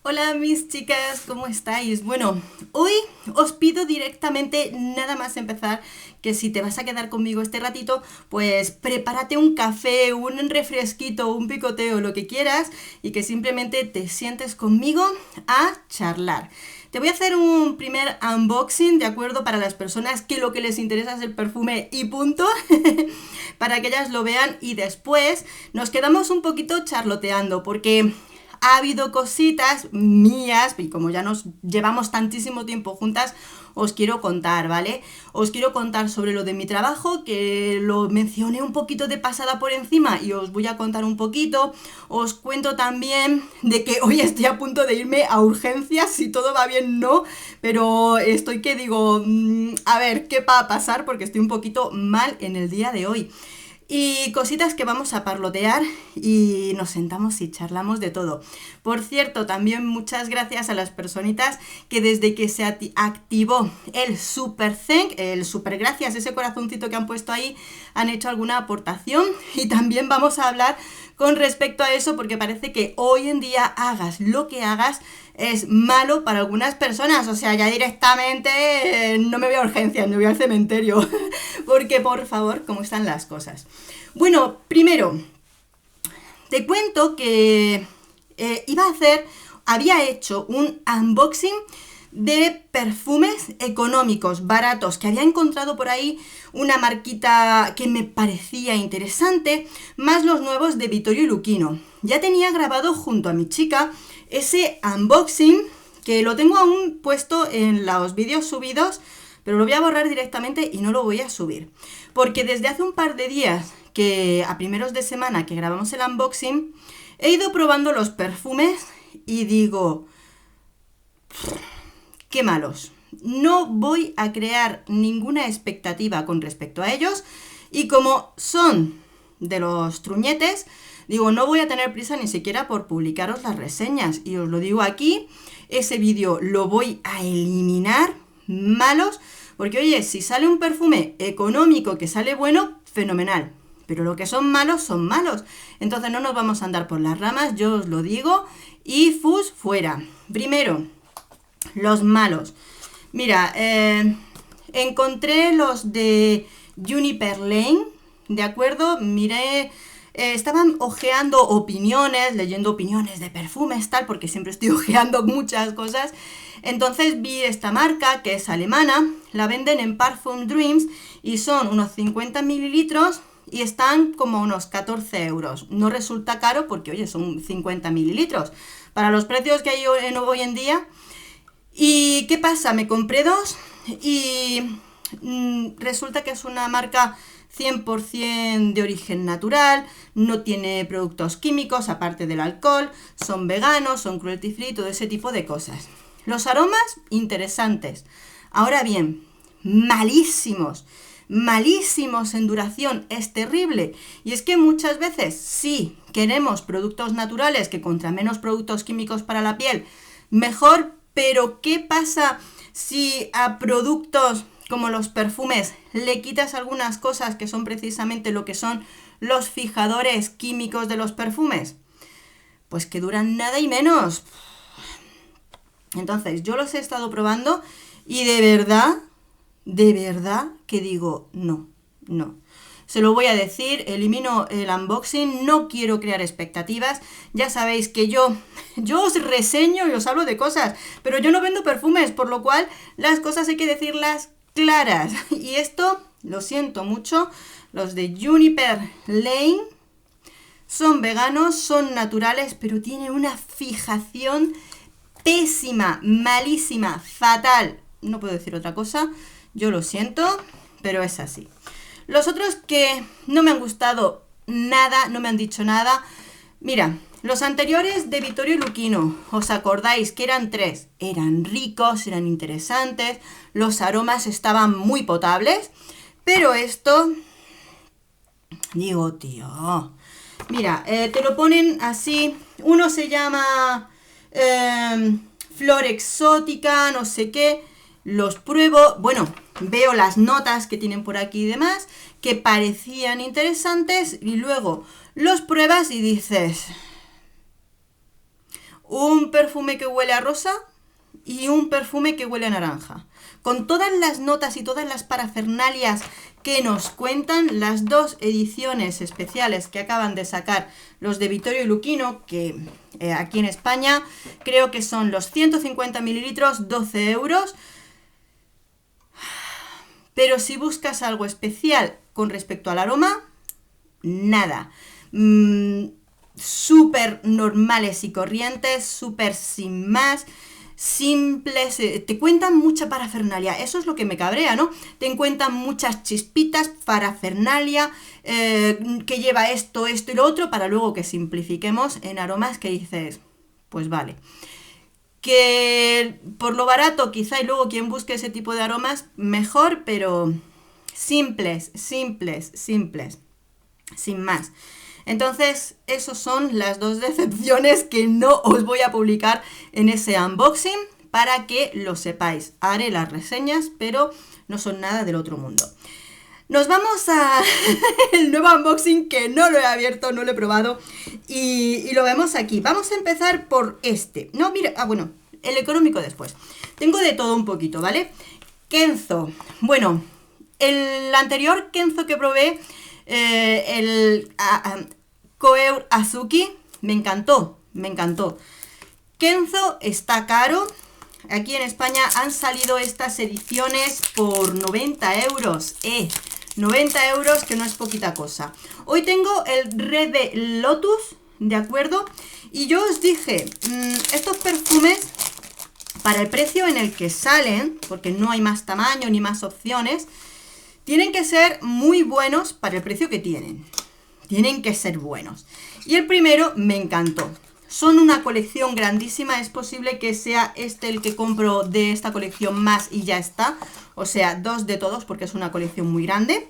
Hola mis chicas, ¿cómo estáis? Bueno, hoy os pido directamente, nada más empezar, que si te vas a quedar conmigo este ratito, pues prepárate un café, un refresquito, un picoteo, lo que quieras, y que simplemente te sientes conmigo a charlar. Te voy a hacer un primer unboxing, ¿de acuerdo? Para las personas que lo que les interesa es el perfume y punto, para que ellas lo vean y después nos quedamos un poquito charloteando, porque ha habido cositas mías, y como ya nos llevamos tantísimo tiempo juntas, os quiero contar, ¿vale? Os quiero contar sobre lo de mi trabajo, que lo mencioné un poquito de pasada por encima y os voy a contar un poquito. Os cuento también de que hoy estoy a punto de irme a urgencias, si todo va bien no, pero estoy que digo, a ver, ¿qué va a pasar? Porque estoy un poquito mal en el día de hoy. Y cositas que vamos a parlotear y nos sentamos y charlamos de todo. Por cierto, también muchas gracias a las personitas que desde que se activó el super thank, el super gracias, ese corazoncito que han puesto ahí, han hecho alguna aportación. Y también vamos a hablar con respecto a eso, porque parece que hoy en día hagas lo que hagas es malo para algunas personas. O sea, ya directamente no me voy a urgencias, me voy al cementerio. Porque por favor, ¿cómo están las cosas? Bueno, primero, te cuento que había hecho un unboxing de perfumes económicos, baratos, que había encontrado por ahí una marquita que me parecía interesante, más los nuevos de Vittorio Luchino. Ya tenía grabado junto a mi chica ese unboxing, que lo tengo aún puesto en los vídeos subidos, pero lo voy a borrar directamente y no lo voy a subir. Porque desde hace un par de días, que a primeros de semana que grabamos el unboxing, he ido probando los perfumes y digo, qué malos. No voy a crear ninguna expectativa con respecto a ellos y como son de los truñetes, digo, no voy a tener prisa ni siquiera por publicaros las reseñas y os lo digo aquí, ese vídeo lo voy a eliminar, malos, porque oye, si sale un perfume económico que sale bueno, fenomenal, pero lo que son malos, entonces no nos vamos a andar por las ramas, yo os lo digo, y fus fuera. Primero, los malos. Mira, encontré los de Juniper Lane, ¿de acuerdo? Miré, estaban ojeando opiniones, leyendo opiniones de perfumes, tal, porque siempre estoy ojeando muchas cosas. Entonces vi esta marca, que es alemana, la venden en Parfum Dreams y son unos 50 mililitros y están como unos 14 euros. No resulta caro porque, oye, son 50 mililitros. Para los precios que hay hoy en día. ¿Y qué pasa? Me compré dos y resulta que es una marca 100% de origen natural, no tiene productos químicos aparte del alcohol, son veganos, son cruelty free, todo ese tipo de cosas. Los aromas, interesantes. Ahora bien, malísimos. Malísimos en duración, es terrible. Y es que muchas veces sí queremos productos naturales, que contra menos productos químicos para la piel, mejor, pero ¿qué pasa si a productos como los perfumes le quitas algunas cosas que son precisamente lo que son los fijadores químicos de los perfumes? Pues que duran nada y menos. Entonces, yo los he estado probando y de verdad que digo, no, no. Se lo voy a decir, elimino el unboxing, no quiero crear expectativas. Ya sabéis que yo os reseño y os hablo de cosas, pero yo no vendo perfumes, por lo cual las cosas hay que decirlas claras. Y esto, lo siento mucho, los de Juniper Lane son veganos, son naturales, pero tienen una fijación pésima, malísima, fatal. No puedo decir otra cosa, yo lo siento, pero es así. Los otros que no me han gustado nada, no me han dicho nada. Mira, los anteriores de Vittorio Luchino, ¿os acordáis que eran tres? Eran ricos, eran interesantes, los aromas estaban muy potables, pero esto, digo, tío, mira, te lo ponen así, uno se llama flor exótica, no sé qué, los pruebo, bueno, veo las notas que tienen por aquí y demás, que parecían interesantes, y luego los pruebas y dices, un perfume que huele a rosa y un perfume que huele a naranja. Con todas las notas y todas las parafernalias que nos cuentan las dos ediciones especiales que acaban de sacar los de Vittorio y Luchino, que aquí en España creo que son los 150 mililitros, 12 euros. Pero si buscas algo especial con respecto al aroma, nada. Súper normales y corrientes, súper sin más, simples, te cuentan mucha parafernalia, eso es lo que me cabrea, ¿no? Te cuentan muchas chispitas, parafernalia, que lleva esto, esto y lo otro, para luego que simplifiquemos en aromas que dices, pues vale. Que por lo barato quizá y luego quien busque ese tipo de aromas, mejor, pero simples, simples, simples, sin más. Entonces, esas son las dos decepciones que no os voy a publicar en ese unboxing para que lo sepáis. Haré las reseñas, pero no son nada del otro mundo. Nos vamos a el nuevo unboxing que no lo he abierto, no lo he probado y lo vemos aquí. Vamos a empezar por este. No, mira, bueno, el económico después. Tengo de todo un poquito, ¿vale? Kenzo. Bueno, el anterior Kenzo que probé, el Koeur Azuki, me encantó, me encantó. Kenzo está caro. Aquí en España han salido estas ediciones por 90 euros. 90 euros, que no es poquita cosa. Hoy tengo el Rebe Lotus, ¿de acuerdo? Y yo os dije, estos perfumes, para el precio en el que salen, porque no hay más tamaño ni más opciones, tienen que ser muy buenos para el precio que tienen. Tienen que ser buenos. Y el primero me encantó. Son una colección grandísima, es posible que sea este el que compro de esta colección más y ya está. O sea, 2 de todos porque es una colección muy grande.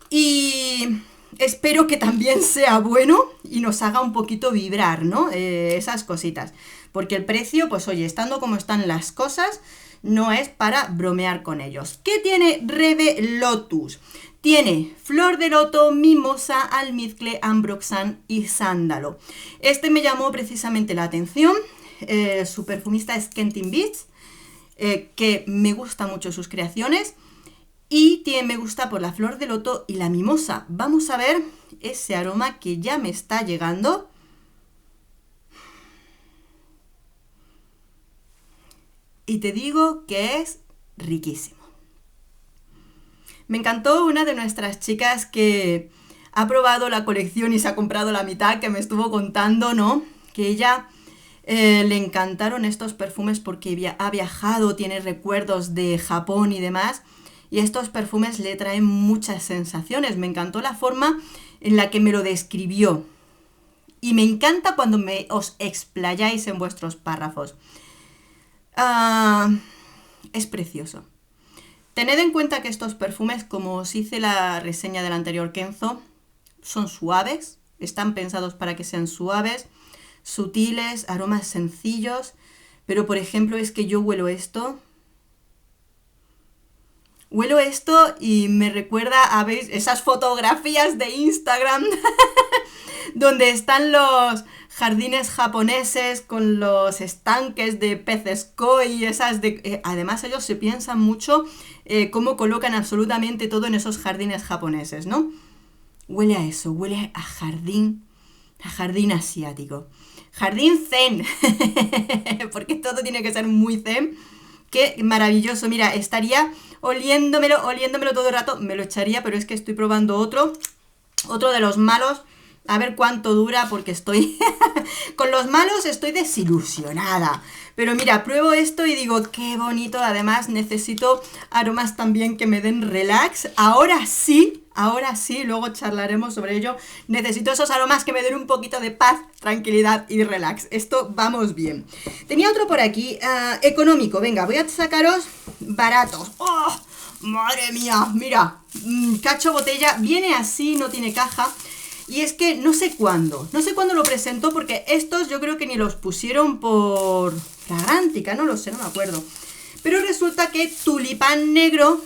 Y espero que también sea bueno y nos haga un poquito vibrar, ¿no? Esas cositas. Porque el precio, pues oye, estando como están las cosas, no es para bromear con ellos. ¿Qué tiene Rebe Lotus? Tiene flor de loto, mimosa, almizcle, ambroxan y sándalo. Este me llamó precisamente la atención. Su perfumista es Kentin Beats, que me gusta mucho sus creaciones. Y me gusta por la flor de loto y la mimosa. Vamos a ver ese aroma que ya me está llegando. Y te digo que es riquísimo. Me encantó una de nuestras chicas que ha probado la colección y se ha comprado la mitad, que me estuvo contando, ¿no? Que ella le encantaron estos perfumes porque ha viajado, tiene recuerdos de Japón y demás, y estos perfumes le traen muchas sensaciones. Me encantó la forma en la que me lo describió. Y me encanta cuando os explayáis en vuestros párrafos. Es precioso. Tened en cuenta que estos perfumes, como os hice la reseña del anterior Kenzo, son suaves, están pensados para que sean suaves, sutiles, aromas sencillos, pero por ejemplo es que yo huelo esto y me recuerda, ¿veis? Esas fotografías de Instagram donde están los jardines japoneses con los estanques de peces koi, además ellos se piensan mucho cómo colocan absolutamente todo en esos jardines japoneses, ¿no? Huele a eso, huele a jardín asiático. Jardín zen, porque todo tiene que ser muy zen. Qué maravilloso, mira, estaría oliéndomelo todo el rato, me lo echaría, pero es que estoy probando otro de los malos. A ver cuánto dura, porque estoy... con los malos estoy desilusionada. Pero mira, pruebo esto y digo, qué bonito. Además, necesito aromas también que me den relax. Ahora sí, luego charlaremos sobre ello. Necesito esos aromas que me den un poquito de paz, tranquilidad y relax. Esto vamos bien. Tenía otro por aquí, económico. Venga, voy a sacaros baratos. ¡Oh! Madre mía, mira, cacho botella. Viene así, no tiene caja. Y es que no sé cuándo lo presentó, porque estos yo creo que ni los pusieron por Fragrántica, no lo sé, no me acuerdo. Pero resulta que tulipán negro,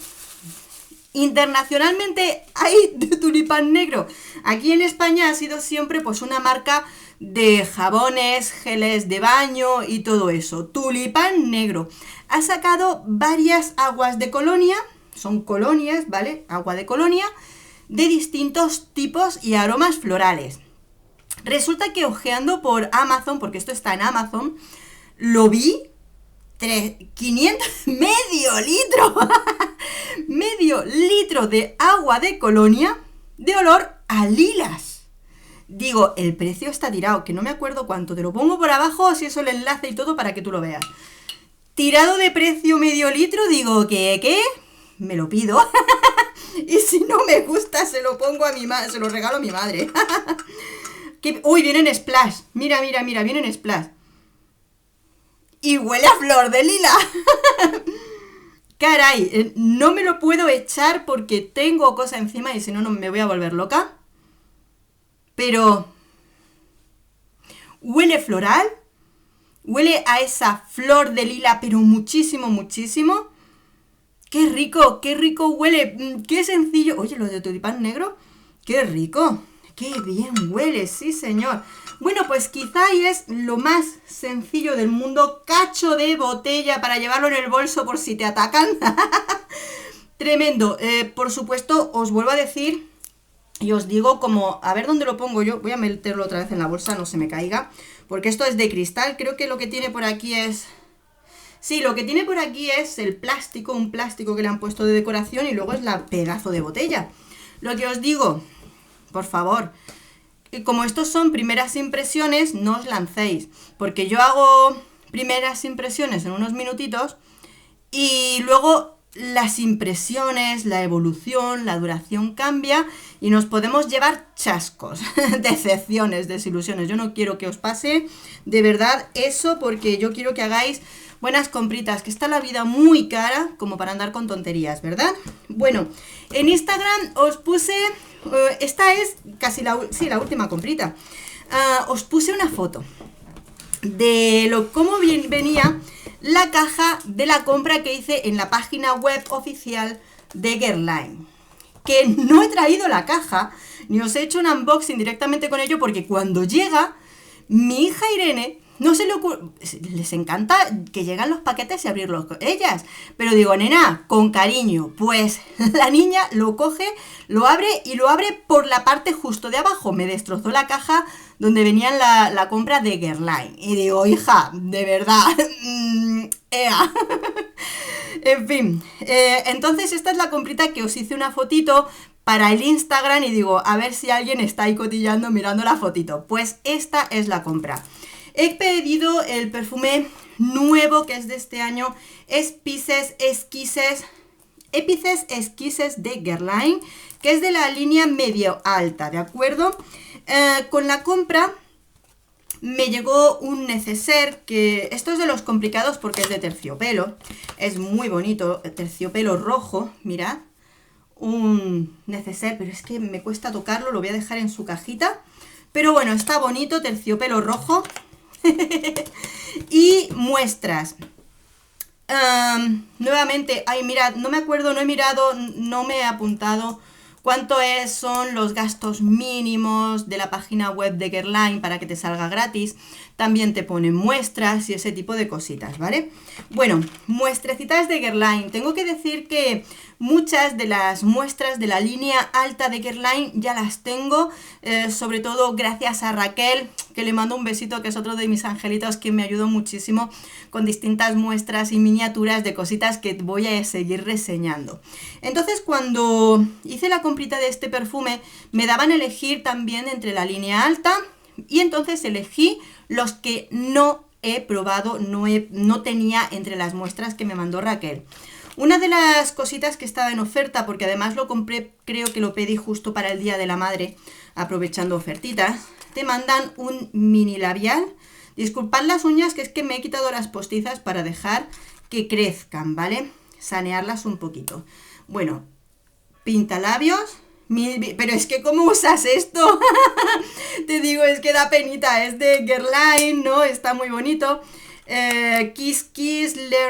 internacionalmente hay tulipán negro. Aquí en España ha sido siempre pues una marca de jabones, geles de baño y todo eso. Tulipán negro. Ha sacado varias aguas de colonia, son colonias, ¿vale? Agua de colonia, de distintos tipos y aromas florales. Resulta que ojeando por Amazon, porque esto está en Amazon, lo vi, 500, medio litro, medio litro de agua de colonia de olor a lilas. Digo, el precio está tirado, que no me acuerdo cuánto, te lo pongo por abajo, si eso el enlace y todo para que tú lo veas. Tirado de precio medio litro, digo, ¿qué? Me lo pido. Y si no me gusta, se lo pongo a mi madre, se lo regalo a mi madre. Uy, viene en Splash. Mira, viene en Splash. Y huele a flor de lila. Caray, no me lo puedo echar porque tengo cosa encima y si no, no me voy a volver loca. Pero huele floral, huele a esa flor de lila, pero muchísimo, muchísimo. ¡Qué rico huele! ¡Qué sencillo! Oye, lo de tulipán negro, ¡qué rico! ¡Qué bien huele! ¡Sí, señor! Bueno, pues quizá ahí es lo más sencillo del mundo. Cacho de botella para llevarlo en el bolso por si te atacan. Tremendo. Por supuesto, os vuelvo a decir y os digo como, a ver dónde lo pongo yo. Voy a meterlo otra vez en la bolsa, no se me caiga. Porque esto es de cristal. Creo que lo que tiene por aquí es... Sí, lo que tiene por aquí es el plástico, un plástico que le han puesto de decoración y luego es la pedazo de botella. Lo que os digo, por favor, como estos son primeras impresiones, no os lancéis, porque yo hago primeras impresiones en unos minutitos y luego las impresiones, la evolución, la duración cambia y nos podemos llevar chascos, decepciones, desilusiones. Yo no quiero que os pase de verdad eso porque yo quiero que hagáis buenas compritas, que está la vida muy cara como para andar con tonterías, ¿verdad? Bueno, en Instagram os puse, esta es casi la última comprita, os puse una foto de cómo venía la caja de la compra que hice en la página web oficial de Guerlain. Que no he traído la caja, ni os he hecho un unboxing directamente con ello, porque cuando llega, mi hija Irene no se le ocurre, les encanta que llegan los paquetes y abrirlos ellas, pero digo, nena, con cariño, pues la niña lo coge, lo abre y lo abre por la parte justo de abajo. Me destrozó la caja donde venía la compra de Guerlain y digo, hija, de verdad, ea. En fin, entonces esta es la comprita que os hice una fotito para el Instagram y digo, a ver si alguien está ahí cotillando mirando la fotito. Pues esta es la compra. He pedido el perfume nuevo que es de este año, Épicès Esquisses de Guerlain, que es de la línea medio alta, ¿de acuerdo? Con la compra me llegó un neceser, que esto es de los complicados porque es de terciopelo, es muy bonito, terciopelo rojo, mirad, un neceser, pero es que me cuesta tocarlo, lo voy a dejar en su cajita, pero bueno, está bonito, terciopelo rojo. Y muestras. Nuevamente, ay, mirad, no me acuerdo, no he mirado, no me he apuntado cuánto son los gastos mínimos de la página web de Guerlain para que te salga gratis. También te ponen muestras y ese tipo de cositas, ¿vale? Bueno, muestrecitas de Guerlain. Tengo que decir que muchas de las muestras de la línea alta de Guerlain ya las tengo, sobre todo gracias a Raquel, que le mando un besito, que es otro de mis angelitos que me ayudó muchísimo con distintas muestras y miniaturas de cositas que voy a seguir reseñando. Entonces, cuando hice la comprita de este perfume, me daban a elegir también entre la línea alta y entonces elegí los que no he probado, no tenía entre las muestras que me mandó Raquel. Una de las cositas que estaba en oferta, porque además lo compré, creo que lo pedí justo para el Día de la Madre, aprovechando ofertitas, te mandan un mini labial. Disculpad las uñas, que es que me he quitado las postizas para dejar que crezcan, ¿vale? Sanearlas un poquito. Bueno, pintalabios. Pero es que ¿cómo usas esto? Te digo, es que da penita. Es de Guerlain, ¿no? Está muy bonito. Kiss Kiss, Le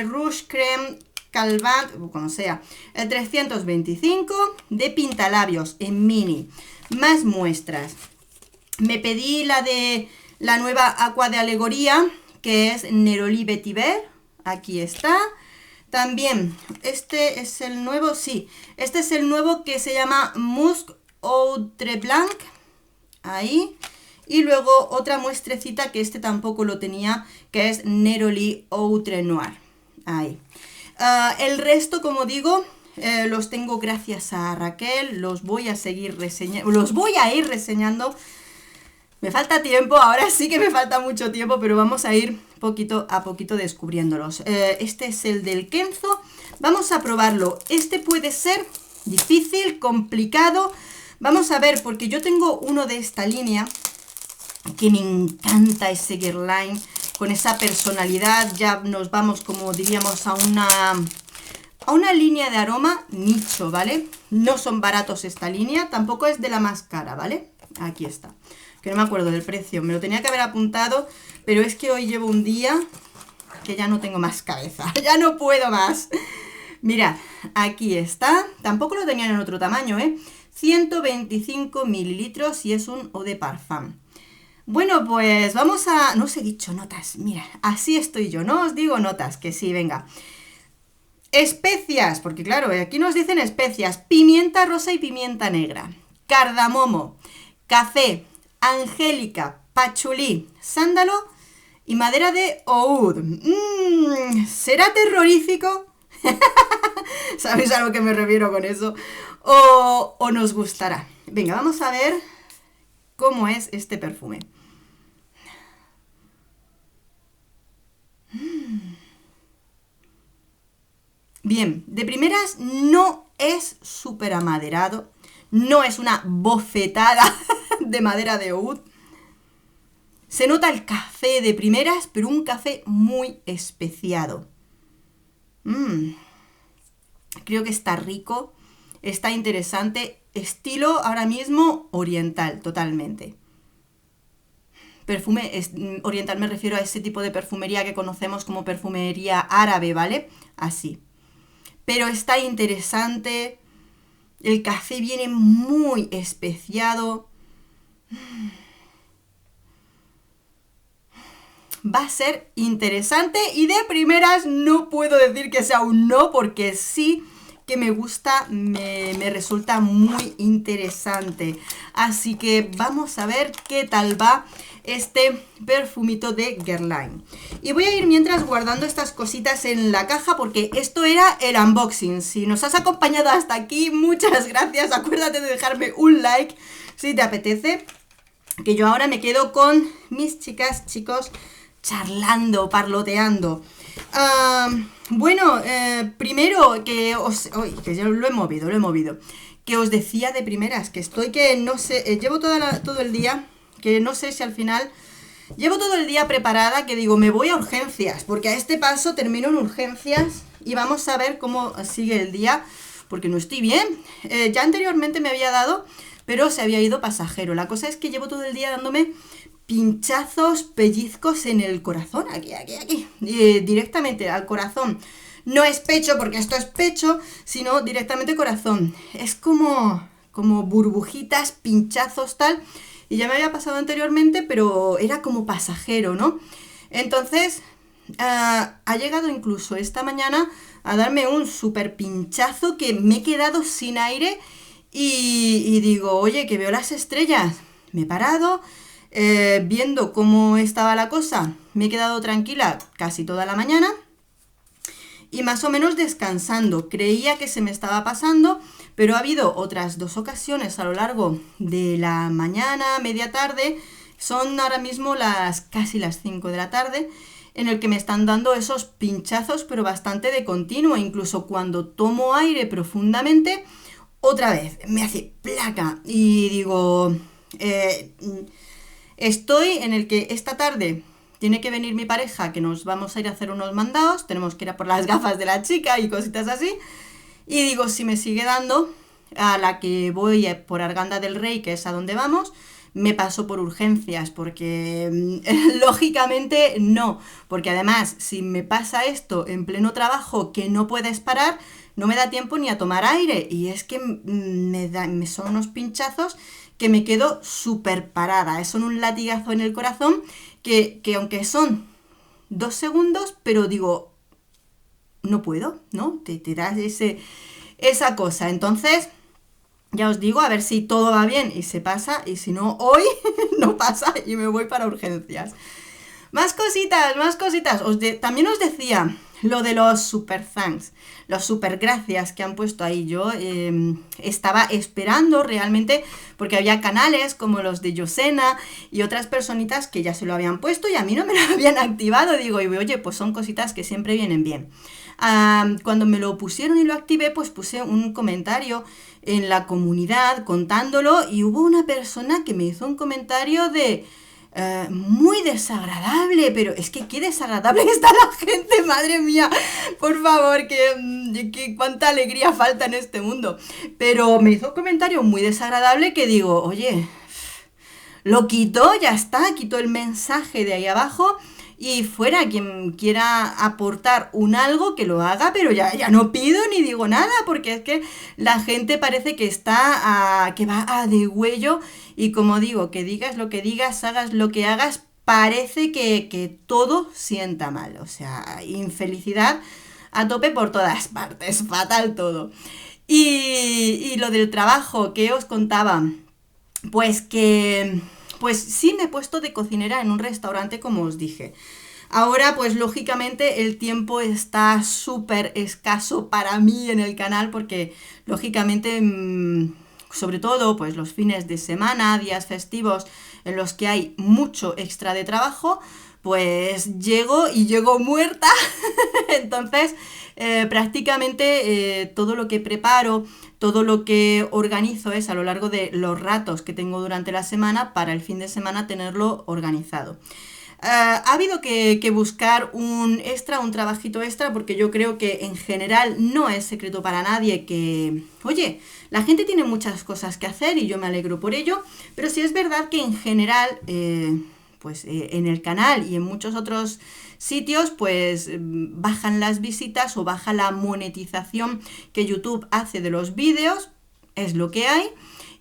Rouge Crème Calvant, como sea. El 325 de pintalabios en mini. Más muestras. Me pedí la de la nueva Aqua de Alegoría, que es Neroli Vetiver. Aquí está. También, este es el nuevo, sí. Este es el nuevo que se llama Musc Outre Blanc. Ahí. Y luego otra muestrecita que este tampoco lo tenía, que es Neroli Outre Noir. Ahí. El resto, como digo, los tengo gracias a Raquel. Los voy a seguir reseñando. Los voy a ir reseñando. Me falta tiempo, ahora sí que me falta mucho tiempo, pero vamos a ir poquito a poquito descubriéndolos. Este es el del Kenzo. Vamos a probarlo. Este puede ser difícil, complicado. Vamos a ver, porque yo tengo uno de esta línea que me encanta, ese Guerlain, con esa personalidad. Ya nos vamos, como diríamos, a una línea de aroma nicho, ¿vale? No son baratos esta línea, tampoco es de la más cara, ¿vale? Aquí está. Que no me acuerdo del precio, me lo tenía que haber apuntado, pero es que hoy llevo un día que ya no tengo más cabeza, ya no puedo más. Mirad, aquí está, tampoco lo tenían en otro tamaño, 125 mililitros y es un eau de parfum. Bueno, pues vamos a... No os he dicho notas, mira, así estoy yo, no os digo notas, que sí, venga. Especias, porque claro, aquí nos dicen especias, pimienta rosa y pimienta negra, cardamomo, café, angélica, pachulí, sándalo y madera de oud. ¿Será terrorífico? ¿Sabéis a lo que me refiero con eso? O nos gustará. Venga, vamos a ver cómo es este perfume. Bien, de primeras no es súper amaderado, no es una bofetada de madera de oud. Se nota el café de primeras, pero un café muy especiado. Creo que está rico, está interesante, estilo ahora mismo oriental, totalmente. Perfume oriental, me refiero a ese tipo de perfumería que conocemos como perfumería árabe, ¿vale? Así. Pero está interesante, el café viene muy especiado. Va a ser interesante y de primeras no puedo decir que sea un no, porque sí que me gusta, me resulta muy interesante. Así que vamos a ver qué tal va este perfumito de Guerlain. Y voy a ir mientras guardando estas cositas en la caja, porque esto era el unboxing. Si nos has acompañado hasta aquí, muchas gracias. Acuérdate de dejarme un like si te apetece, que yo ahora me quedo con mis chicas, chicos, charlando, parloteando. Bueno, primero que os... Uy, que yo lo he movido. Que os decía de primeras, que estoy que no sé... llevo todo el día, que no sé si al final... Llevo todo el día preparada, que digo, me voy a urgencias, porque a este paso termino en urgencias y vamos a ver cómo sigue el día, porque no estoy bien. Ya anteriormente me había dado, pero se había ido pasajero. La cosa es que llevo todo el día dándome pinchazos, pellizcos en el corazón, aquí, directamente al corazón. No es pecho, porque esto es pecho, sino directamente corazón. Es como burbujitas, pinchazos, tal. Y ya me había pasado anteriormente, pero era como pasajero, ¿no? Entonces, ha llegado incluso esta mañana a darme un súper pinchazo que me he quedado sin aire y digo, oye, que veo las estrellas. Me he parado, viendo cómo estaba la cosa, me he quedado tranquila casi toda la mañana y más o menos descansando. Creía que se me estaba pasando, pero ha habido otras 2 ocasiones a lo largo de la mañana, media tarde, son ahora mismo casi las 5 de la tarde, en el que me están dando esos pinchazos, pero bastante de continuo. Incluso cuando tomo aire profundamente, otra vez me hace placa y digo, estoy en el que esta tarde tiene que venir mi pareja, que nos vamos a ir a hacer unos mandados, tenemos que ir a por las gafas de la chica y cositas así. Y digo, si me sigue dando, a la que voy por Arganda del Rey, que es a donde vamos, me paso por urgencias, porque lógicamente no, porque además si me pasa esto en pleno trabajo que no puedes parar, no me da tiempo ni a tomar aire, y es que son unos pinchazos que me quedo súper parada. Son un latigazo en el corazón que aunque son 2 segundos, pero digo, no puedo, ¿no? Te das esa cosa. Entonces, ya os digo, a ver si todo va bien y se pasa, y si no, hoy no pasa y me voy para urgencias. Más cositas, más cositas. También os decía lo de los super thanks, los super gracias que han puesto ahí. Yo estaba esperando realmente, porque había canales como los de Yosena y otras personitas que ya se lo habían puesto y a mí no me lo habían activado. Digo, y oye, pues son cositas que siempre vienen bien. Cuando me lo pusieron y lo activé, pues puse un comentario en la comunidad contándolo y hubo una persona que me hizo un comentario de... muy desagradable, pero es que qué desagradable está la gente, madre mía, por favor, que cuánta alegría falta en este mundo. Pero me hizo un comentario muy desagradable que digo, oye, lo quito, ya está, quito el mensaje de ahí abajo y fuera, quien quiera aportar un algo que lo haga, pero ya no pido ni digo nada, porque es que la gente parece que que va a degüello, y como digo, que digas lo que digas, hagas lo que hagas, parece que todo sienta mal, o sea, infelicidad a tope por todas partes, fatal todo. Y lo del trabajo que os contaba, pues sí me he puesto de cocinera en un restaurante, como os dije. Ahora, pues lógicamente el tiempo está súper escaso para mí en el canal porque lógicamente, sobre todo, pues los fines de semana, días festivos en los que hay mucho extra de trabajo, pues llego muerta. Entonces, prácticamente todo lo que preparo, todo lo que organizo es a lo largo de los ratos que tengo durante la semana para el fin de semana tenerlo organizado. Ha habido que buscar un trabajito extra, porque yo creo que en general no es secreto para nadie que, oye, la gente tiene muchas cosas que hacer y yo me alegro por ello, pero sí es verdad que en general, en el canal y en muchos otros sitios, pues bajan las visitas o baja la monetización que YouTube hace de los vídeos, es lo que hay.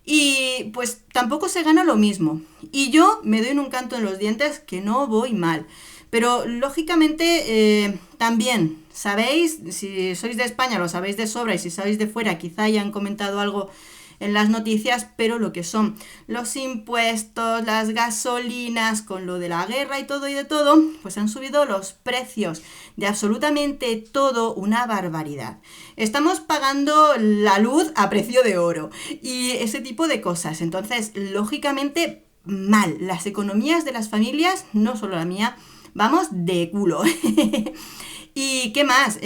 Y pues tampoco se gana lo mismo. Y yo me doy en un canto en los dientes que no voy mal. Pero lógicamente también, sabéis, si sois de España lo sabéis de sobra, y si sois de fuera quizá hayan comentado algo en las noticias, pero lo que son los impuestos, las gasolinas, con lo de la guerra y todo y de todo, pues han subido los precios de absolutamente todo una barbaridad. Estamos pagando la luz a precio de oro y ese tipo de cosas. Entonces, lógicamente, mal. Las economías de las familias, no solo la mía, vamos de culo. ¿Y qué más?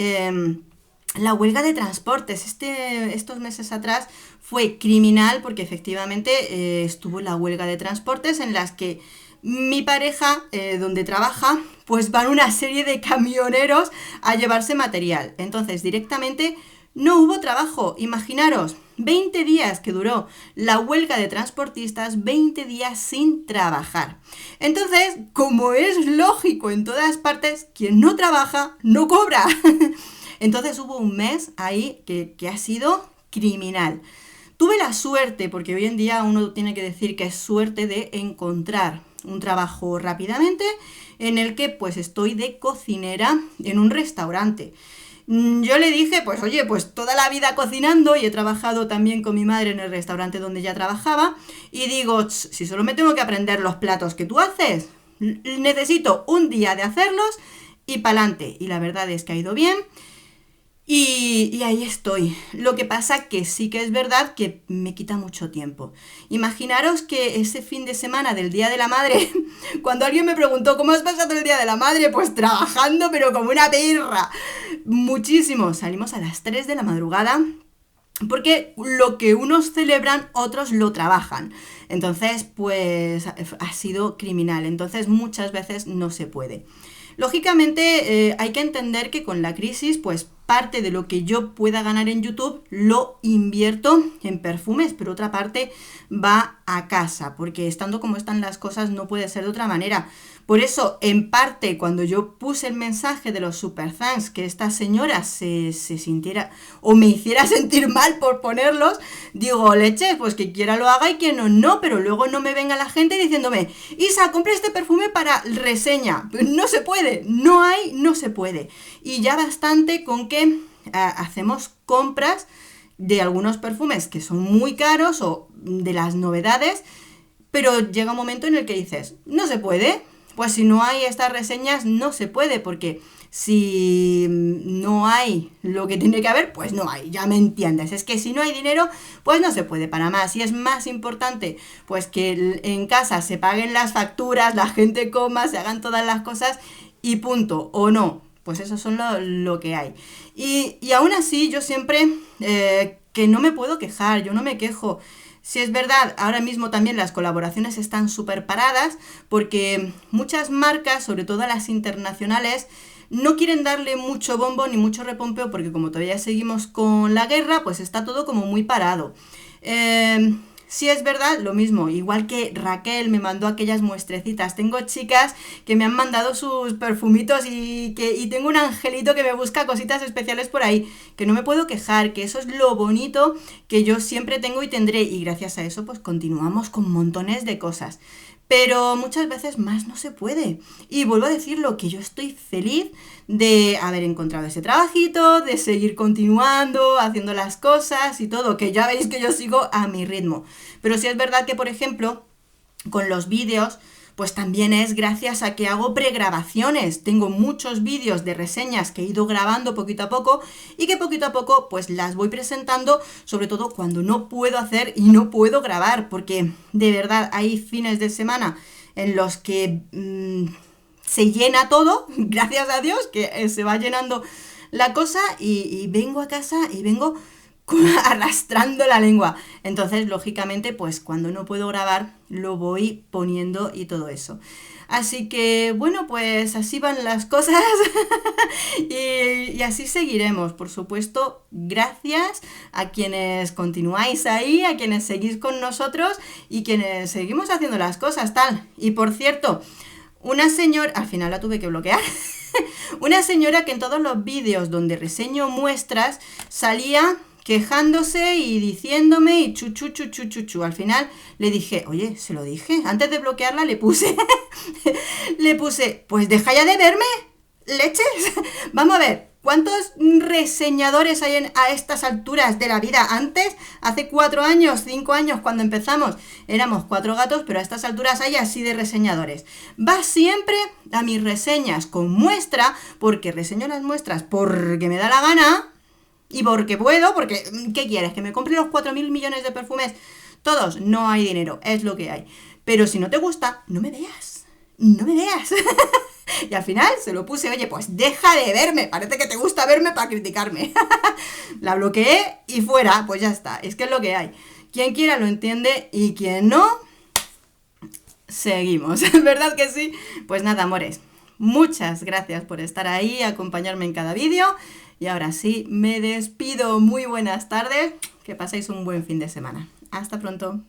La huelga de transportes estos meses atrás fue criminal porque efectivamente estuvo la huelga de transportes en las que mi pareja, donde trabaja, pues van una serie de camioneros a llevarse material. Entonces directamente no hubo trabajo. Imaginaros, 20 días que duró la huelga de transportistas, 20 días sin trabajar. Entonces, como es lógico en todas partes, quien no trabaja no cobra. Entonces hubo un mes ahí que ha sido criminal. Tuve la suerte, porque hoy en día uno tiene que decir que es suerte, de encontrar un trabajo rápidamente en el que pues estoy de cocinera en un restaurante. Yo le dije, pues oye, pues toda la vida cocinando, y he trabajado también con mi madre en el restaurante donde ella trabajaba, y digo, si solo me tengo que aprender los platos que tú haces, necesito un día de hacerlos y pa'lante. Y la verdad es que ha ido bien. Y ahí estoy. Lo que pasa que sí que es verdad que me quita mucho tiempo. Imaginaros que ese fin de semana del Día de la Madre, cuando alguien me preguntó ¿cómo has pasado el Día de la Madre? Pues trabajando, pero como una perra. Muchísimo. Salimos a las 3 de la madrugada, porque lo que unos celebran, otros lo trabajan. Entonces, pues ha sido criminal. Entonces, muchas veces no se puede. Lógicamente, hay que entender que con la crisis, pues parte de lo que yo pueda ganar en YouTube lo invierto en perfumes, pero otra parte va a casa, porque estando como están las cosas no puede ser de otra manera. Por eso, en parte, cuando yo puse el mensaje de los super thanks, que esta señora se sintiera o me hiciera sentir mal por ponerlos, digo, leche, pues que quiera lo haga y quien no, pero luego no me venga la gente diciéndome, Isa, compra este perfume para reseña. No se puede, no se puede. Y ya bastante con que hacemos compras de algunos perfumes que son muy caros o de las novedades, pero llega un momento en el que dices, no se puede, pues si no hay estas reseñas no se puede, porque si no hay lo que tiene que haber, pues no hay, ya me entiendes, es que si no hay dinero, pues no se puede para más, y es más importante pues que en casa se paguen las facturas, la gente coma, se hagan todas las cosas y punto, o no. Pues eso son lo que hay. Y aún así, yo siempre que no me puedo quejar, yo no me quejo. Si es verdad, ahora mismo también las colaboraciones están súper paradas porque muchas marcas, sobre todo las internacionales, no quieren darle mucho bombo ni mucho repompeo porque como todavía seguimos con la guerra, pues está todo como muy parado. Sí es verdad, lo mismo, igual que Raquel me mandó aquellas muestrecitas. Tengo chicas que me han mandado sus perfumitos y tengo un angelito que me busca cositas especiales por ahí, que no me puedo quejar, que eso es lo bonito que yo siempre tengo y tendré, y gracias a eso pues continuamos con montones de cosas. Pero muchas veces más no se puede. Y vuelvo a decirlo, que yo estoy feliz de haber encontrado ese trabajito, de seguir continuando, haciendo las cosas y todo, que ya veis que yo sigo a mi ritmo. Pero sí es verdad que, por ejemplo, con los vídeos, pues también es gracias a que hago pregrabaciones. Tengo muchos vídeos de reseñas que he ido grabando poquito a poco y que poquito a poco pues las voy presentando, sobre todo cuando no puedo hacer y no puedo grabar, porque de verdad hay fines de semana en los que se llena todo, gracias a Dios que se va llenando la cosa y vengo a casa y vengo arrastrando la lengua. Entonces, lógicamente, pues cuando no puedo grabar, lo voy poniendo y todo eso. Así que, bueno, pues así van las cosas y así seguiremos. Por supuesto, gracias a quienes continuáis ahí, a quienes seguís con nosotros y quienes seguimos haciendo las cosas, tal. Y por cierto, una señora, al final la tuve que bloquear, una señora que en todos los vídeos donde reseño muestras salía quejándose y diciéndome y chu. Al final le dije, oye, se lo dije. Antes de bloquearla le puse, pues deja ya de verme, leches. Vamos a ver, ¿cuántos reseñadores hay a estas alturas de la vida? Antes, hace 4 años, 5 años, cuando empezamos, éramos 4 gatos, pero a estas alturas hay así de reseñadores. Va siempre a mis reseñas con muestra, porque reseño las muestras porque me da la gana. Y porque puedo, porque, ¿qué quieres? ¿Que me compre los 4.000 millones de perfumes? Todos, no hay dinero, es lo que hay. Pero si no te gusta, no me veas. No me veas. Y al final se lo puse, oye, pues deja de verme. Parece que te gusta verme para criticarme. La bloqueé y fuera, pues ya está. Es que es lo que hay. Quien quiera lo entiende y quien no, seguimos. ¿Verdad que sí? Pues nada, amores. Muchas gracias por estar ahí, acompañarme en cada vídeo. Y ahora sí, me despido. Muy buenas tardes. Que paséis un buen fin de semana. Hasta pronto.